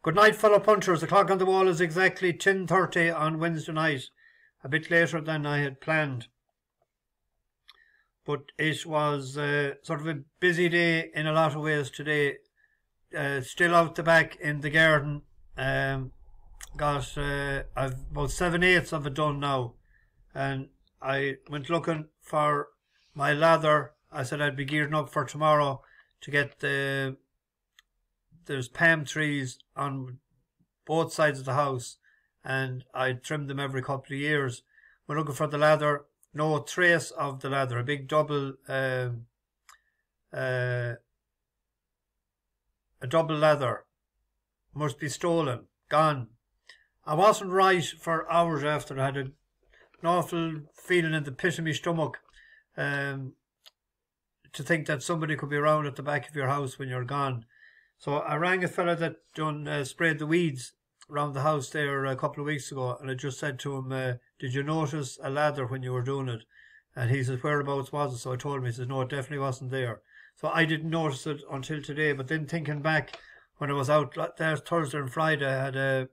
Good night, fellow punchers. The clock on the wall is exactly 10:30 on Wednesday night. A bit later than I had planned. But it was sort of a busy day in a lot of ways today. Still out the back in the garden. I've about 7/8 of it done now. And I went looking for my lather. I said I'd be gearing up for tomorrow to get there's palm trees on both sides of the house, and I trim them every couple of years. We're looking for the lather. No trace of the lather. A big double a double lather must be stolen, gone. I wasn't right for hours after. I had an awful feeling in the pit of my stomach to think that somebody could be around at the back of your house when you're gone. So I rang a fella that sprayed the weeds around the house there a couple of weeks ago, and I just said to him, did you notice a lather when you were doing it? And he said, whereabouts was it? So I told him. He said, no, it definitely wasn't there. So I didn't notice it until today, but then thinking back, when I was out there Thursday and Friday, I had a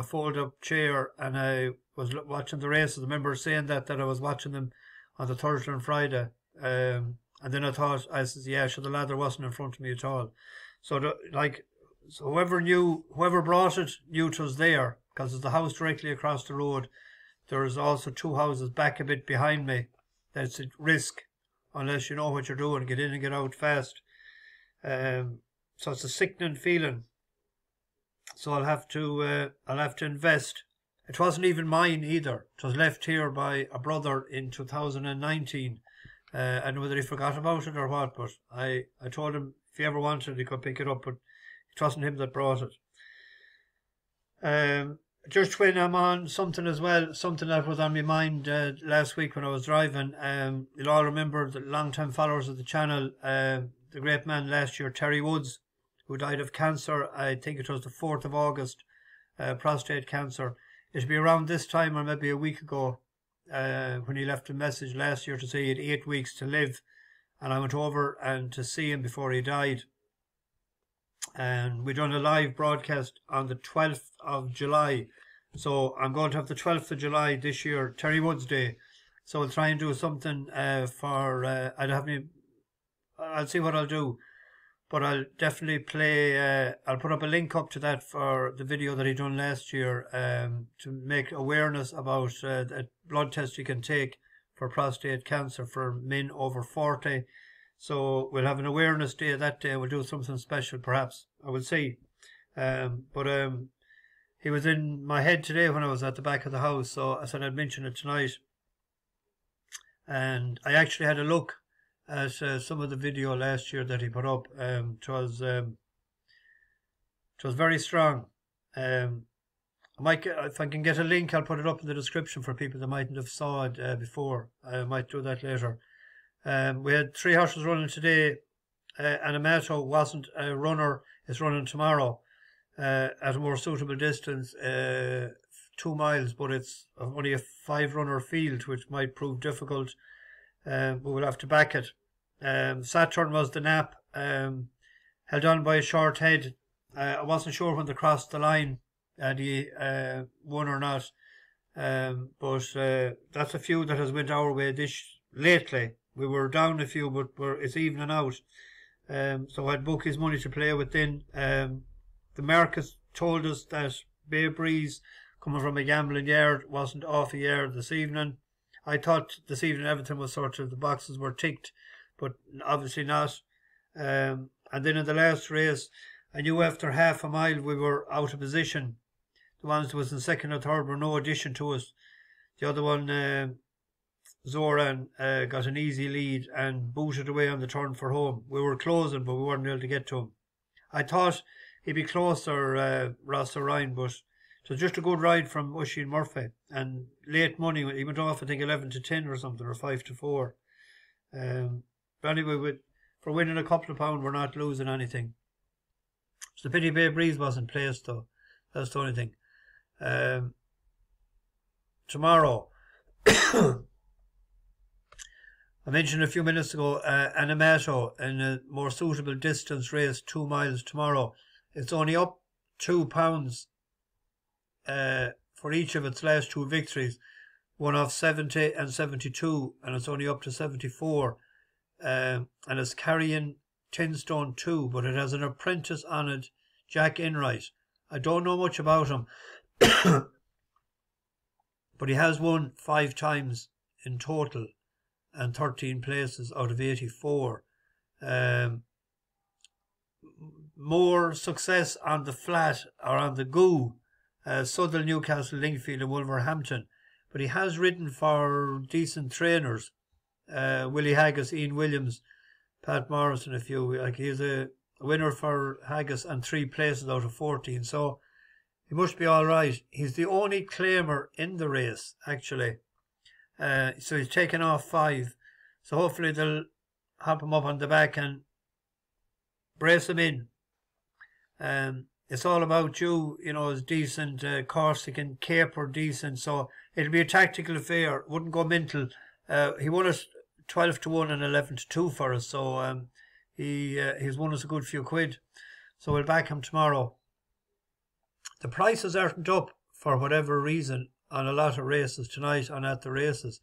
fold-up chair, and I was watching the races. I remember saying that I was watching them on the Thursday and Friday. And then I said, yeah, sure, the lather wasn't in front of me at all. So, so whoever brought it knew it was there, because there's the house directly across the road. There's also two houses back a bit behind me. That's a risk, unless you know what you're doing. Get in and get out fast. So it's a sickening feeling. So I'll have to invest. It wasn't even mine either. It was left here by a brother in 2019. I don't know whether he forgot about it or what, but I told him if he ever wanted, he could pick it up, but it wasn't him that brought it. Just when I'm on something as well, something that was on my mind last week when I was driving, you'll all remember the long-time followers of the channel, the great man last year, Terry Woods, who died of cancer. I think it was the 4th of August, prostate cancer. It'll be around this time, or maybe a week ago, when he left a message last year to say he had 8 weeks to live. And I went over and to see him before he died. And we done a live broadcast on the 12th of July. So I'm going to have the 12th of July this year, Terry Woods Day. So I'll try and do something I'll see what I'll do. But I'll definitely play, I'll put up a link up to that for the video that he done last year, to make awareness about a blood test you can take for prostate cancer for men over 40. So we'll have an awareness day that day. We'll do something special, perhaps. I will see. He was in my head today when I was at the back of the house, so I said I'd mention it tonight. And I actually had a look at some of the video last year that he put up. It was very strong. If I can get a link, I'll put it up in the description for people that mightn't have saw it before. I might do that later. We had 3 horses running today. Animato wasn't a runner. It's running tomorrow at a more suitable distance, 2 miles, but it's only a 5-runner field, which might prove difficult. But we'll have to back it. Saturn was the nap, held on by a short head. I wasn't sure when they crossed the line and he won or not, but that's a few that has went our way lately. We were down a few, but it's evening out. So I had Bookies money to play with then. The markets told us that Bay Breeze, coming from a gambling yard, wasn't off a yard this evening. I thought this evening everything was sort of, the boxes were ticked, but obviously not. And then in the last race, I knew after half a mile we were out of position. The ones that was in second or third were no addition to us. The other one, Zoran, got an easy lead and booted away on the turn for home. We were closing, but we weren't able to get to him. I thought he'd be closer, Ross O'Ryan, but it was just a good ride from Usheen Murphy. And late money, he went off, I think, 11-10 or something, or 5-4. But anyway, for winning a couple of pounds, we're not losing anything. It's the pity Bay Breeze wasn't placed, though. That's the only thing. Tomorrow, I mentioned a few minutes ago, Animato in a more suitable distance race, 2 miles tomorrow. It's only up £2 for each of its last two victories. One off 70 and 72, and it's only up to 74. And it's carrying 10 stone 2, but it has an apprentice on it, Jack Enright. I don't know much about him, but he has won 5 times in total and 13 places out of 84. More success on the flat or on the goo, Southern, Newcastle, Lingfield and Wolverhampton. But he has ridden for decent trainers, Willie Haggis, Ian Williams, Pat Morrison, a few. Like, he's a winner for Haggis and 3 places out of 14. So he must be all right. He's the only claimer in the race, actually. So he's taken off 5. So hopefully they'll hop him up on the back and brace him in. It's all about you know, his decent Corsican caper, decent. So it'll be a tactical affair. Wouldn't go mental. He won us 12-1 and 11-2 for us. So he's won us a good few quid. So we'll back him tomorrow. The prices aren't up for whatever reason on a lot of races tonight and at the races.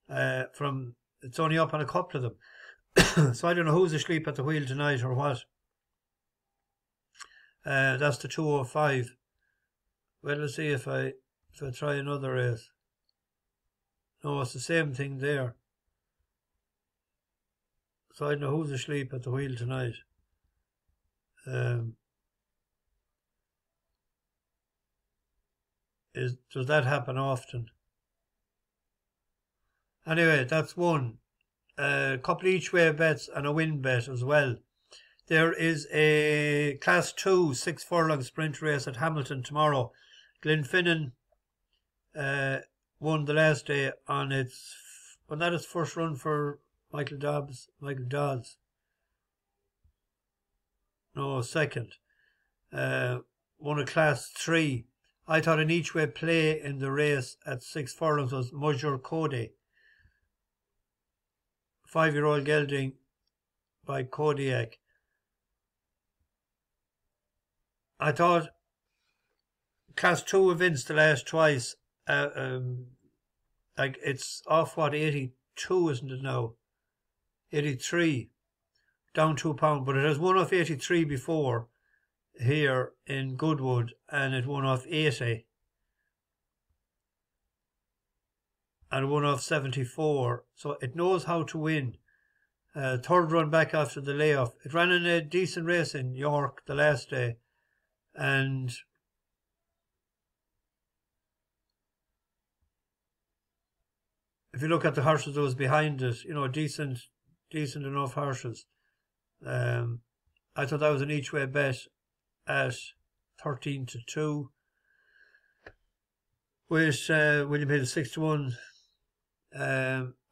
It's only up on a couple of them. So I don't know who's asleep at the wheel tonight or what. That's the 205. Well, let's see if I try another race. No, it's the same thing there. So I don't know who's asleep at the wheel tonight. Does that happen often? Anyway, that's one. A couple each way bets and a win bet as well. There is a Class 2 6 furlong sprint race at Hamilton tomorrow. Glenfinnan won the last day on its first run for Michael Dodds. No, second. Won a Class 3. I thought an each way play in the race at 6 furlongs was Monsieur, Kodi. 5-year-old gelding by Kodiak. I thought Class 2 events the last twice, like it's off 82, isn't it now? 83, down £2, but it has won off 83 before here in Goodwood, and it won off 80 and won off 74, so it knows how to win. Third run back after the layoff. It ran in a decent race in York the last day, and if you look at the horses that was behind it, you know, decent enough horses. I thought that was an each way bet at 13-2, with William Hill 6-1.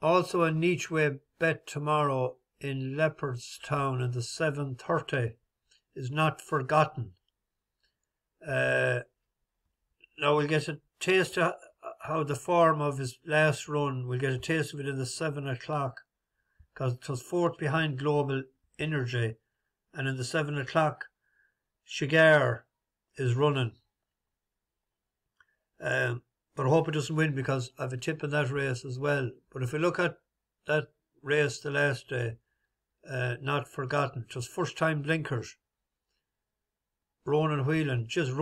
Also an each way bet tomorrow in Leopardstown in the 7:30 is Not Forgotten. Now we'll get a taste of how the form of his last run, we'll get a taste of it in the 7 o'clock, because it was 4th behind Global Energy, and in the 7 o'clock Shigar is running. But I hope it doesn't win, because I have a tip in that race as well. But if we look at that race the last day, Not Forgotten, just first time blinkers. Ronan Whelan hasn't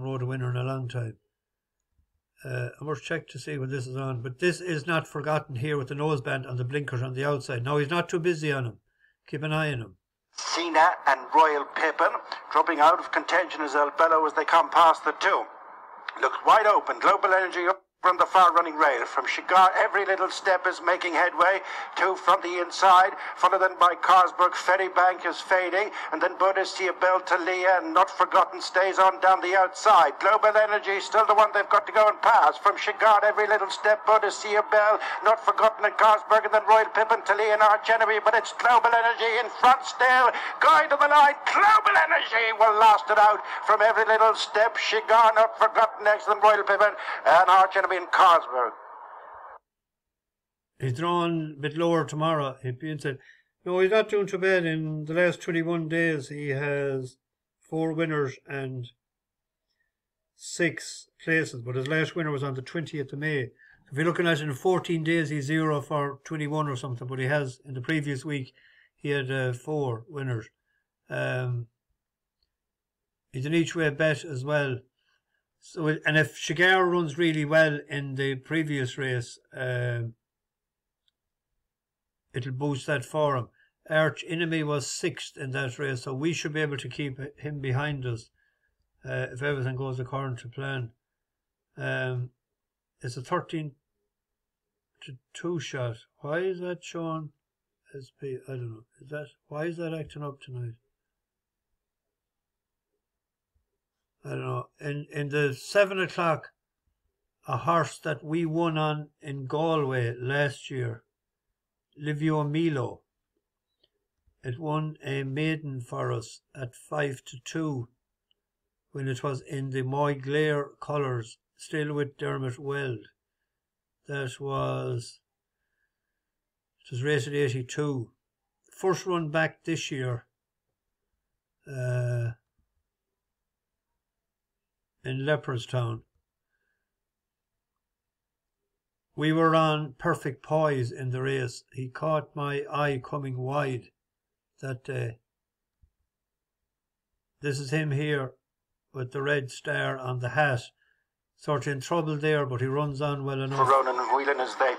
rode a winner in a long time. I must check to see when this is on, but this is Not Forgotten here with the noseband and the blinkers on the outside. Now he's not too busy on him. Keep an eye on him. Cena and Royal Pippin dropping out of contention as they'll bellow as they come past the 2. Looks wide open. Global Energy up from the far running rail. From Shigar, every little step is making headway. 2 from the inside, followed then by Carsburg. Ferrybank is fading, and then Bodicea Bell to Leah, and Not Forgotten stays on down the outside. Global Energy still the one they've got to go and pass. From Shigar, every little step, Bodicea Bell, Not Forgotten and Carsburg, and then Royal Pippin to Leah and Arch Enemy, but it's Global Energy in front still, going to the line. Global Energy will last it out from every little step. Shigar, Not Forgotten next, then Royal Pippin and Arch Enemy in Carsburg. He's drawn a bit lower tomorrow. No, he's not doing too bad. In the last 21 days, he has 4 winners and 6 places, but his last winner was on the 20th of May. If you're looking at it in 14 days, he's 0 for 21 or something, but he has, in the previous week, he had 4 winners. He's an each-way bet as well. So, and if Shigar runs really well in the previous race, it'll boost that for him. Arch Enemy was 6th in that race, so we should be able to keep him behind us if everything goes according to plan. It's a 13-2 shot. Why is that showing SP? I don't know. Why is that acting up tonight? I don't know. In the 7 o'clock, a horse that we won on in Galway last year, Livio Milo. It won a maiden for us at 5-2 when it was in the Moy-Glare colours, still with Dermot Weld. It was rated 82. First run back this year in Leopardstown. We were on perfect poise in the race. He caught my eye coming wide that day. This is him here with the red star on the hat. Sort of in trouble there, but he runs on well enough. For Ronan and Whelan as they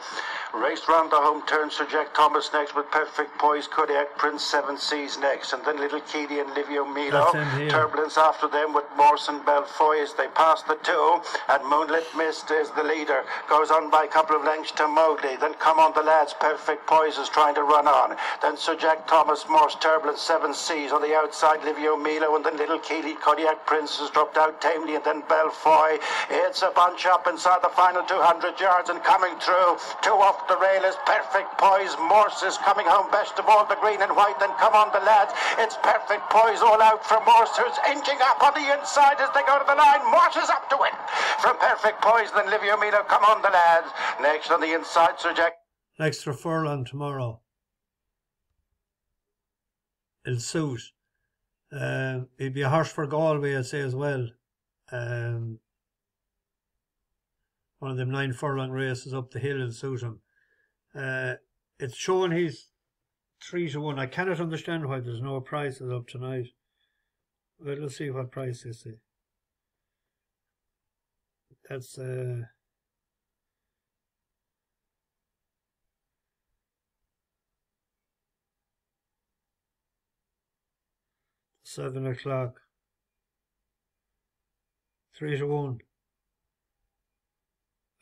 raced round the home turn. Sir Jack Thomas next with Perfect Poise, Kodi, Prince 7 Seas next, and then Little Kodi and Livio Milo. Turbulence after them with Morse and Belfoy as they pass the 2, and Moonlit Mist is the leader. Goes on by a couple of lengths to Mowgli. Then Come On the Lads, Perfect Poise is trying to run on. Then Sir Jack Thomas, Morse, Turbulence, 7 Seas on the outside, Livio Milo, and then Little Kodi, Kodiak Prince has dropped out tamely, and then Belfoy. It's a bunch up inside the final 200 yards and coming through. 2 off the rail is Perfect Poise. Morse is coming home best of all, the green and white. Then Come On the Lads. It's Perfect Poise all out from Morse, who's inching up on the inside as they go to the line. Morse is up to win from Perfect Poise. Then Livio Milo, Come On the Lads. Next on the inside, Sir Jack. Next for Furlong tomorrow. It'll suit. It'd be a horse for Galway, I'd say, as well. One of them 9 furlong races up the hill in suit him. It's showing he's 3-1. I cannot understand why there's no prices up tonight. Well, let's see what price they say. That's 7 o'clock. 3-1.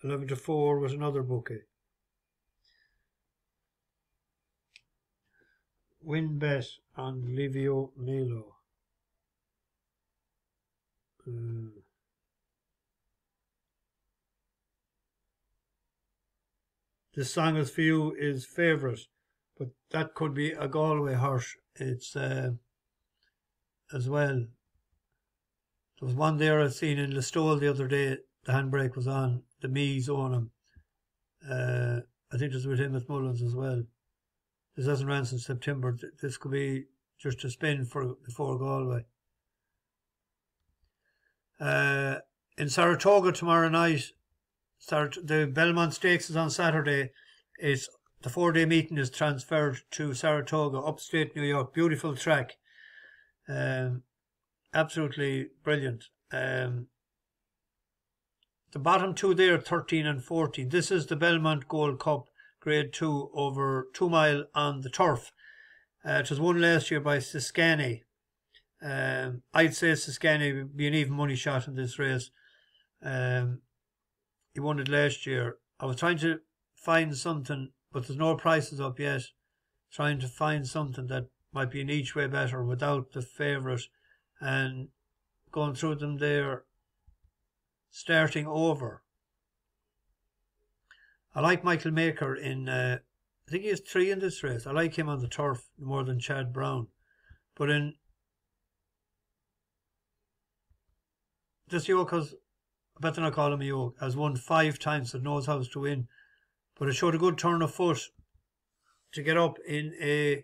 11-4 was another bookie. Win bet on Livio Milo. This Song is For You is favourite, but that could be a Galway horse. It's as well. There was one there I've seen in Listowel the other day. The handbrake was on. The Mees own him. I think it was with him at Mullins as well. This hasn't ran since September. This could be just a spin for before Galway. In Saratoga tomorrow night, the Belmont Stakes is on Saturday. The 4-day meeting is transferred to Saratoga, upstate New York. Beautiful track. Absolutely brilliant. The bottom 2 there, 13 and 14. This is the Belmont Gold Cup Grade 2 over 2 mile on the turf. It was won last year by Siskany. I'd say Siskany would be an even money shot in this race. He won it last year. I was trying to find something, but there's no prices up yet. Trying to find something that might be an each way better without the favourite, and going through them there. Starting over. I like Michael Maker in, I think he has 3 in this race. I like him on the turf more than Chad Brown. But in this yoke has, I better not call him a yoke, has won 5 times, so knows how to win. But it showed a good turn of foot to get up in a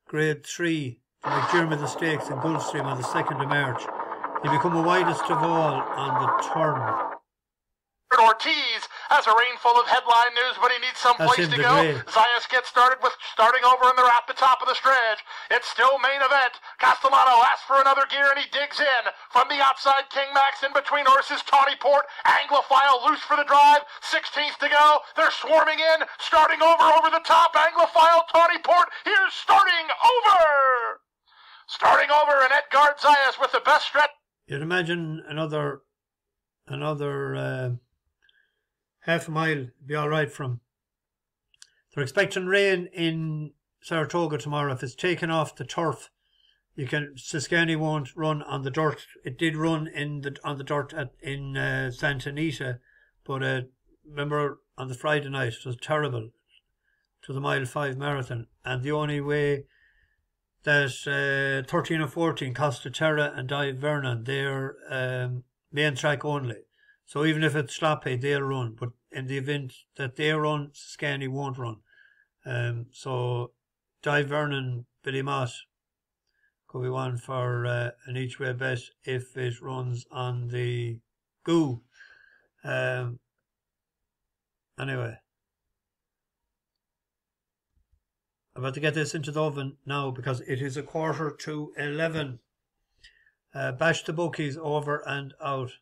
Grade 3 to make Jeremy the Stakes in Gulfstream on the 2nd of March. He become a widest of all on the turn. Ortiz has a rainful of headline news, but he needs some place to go. Zayas gets started with starting over in the at the top of the stretch. It's still main event. Castellano asks for another gear and he digs in. From the outside, King Max in between horses. Tawny Port, Anglophile loose for the drive. 16th to go. They're swarming in. Starting over the top. Anglophile, Tawny Port. Here's starting over. Starting over and Edgard Zayas with the best stretch. You'd imagine another half a mile be all right from. They're expecting rain in Saratoga tomorrow. If it's taken off the turf, Siskany won't run on the dirt. It did run on the dirt in Santa Anita, but remember on the Friday night it was terrible to the mile 5 marathon, and the only way that 13 or 14 Costa Terra and Dive Vernon, they're main track only. So even if it's sloppy, they'll run. But in the event that they run, Siskany won't run. So Dive Vernon, Billy Moss could be one for an each way bet if it runs on the goo. Anyway. I'm about to get this into the oven now because it is 11:15. Bash the bookies over and out.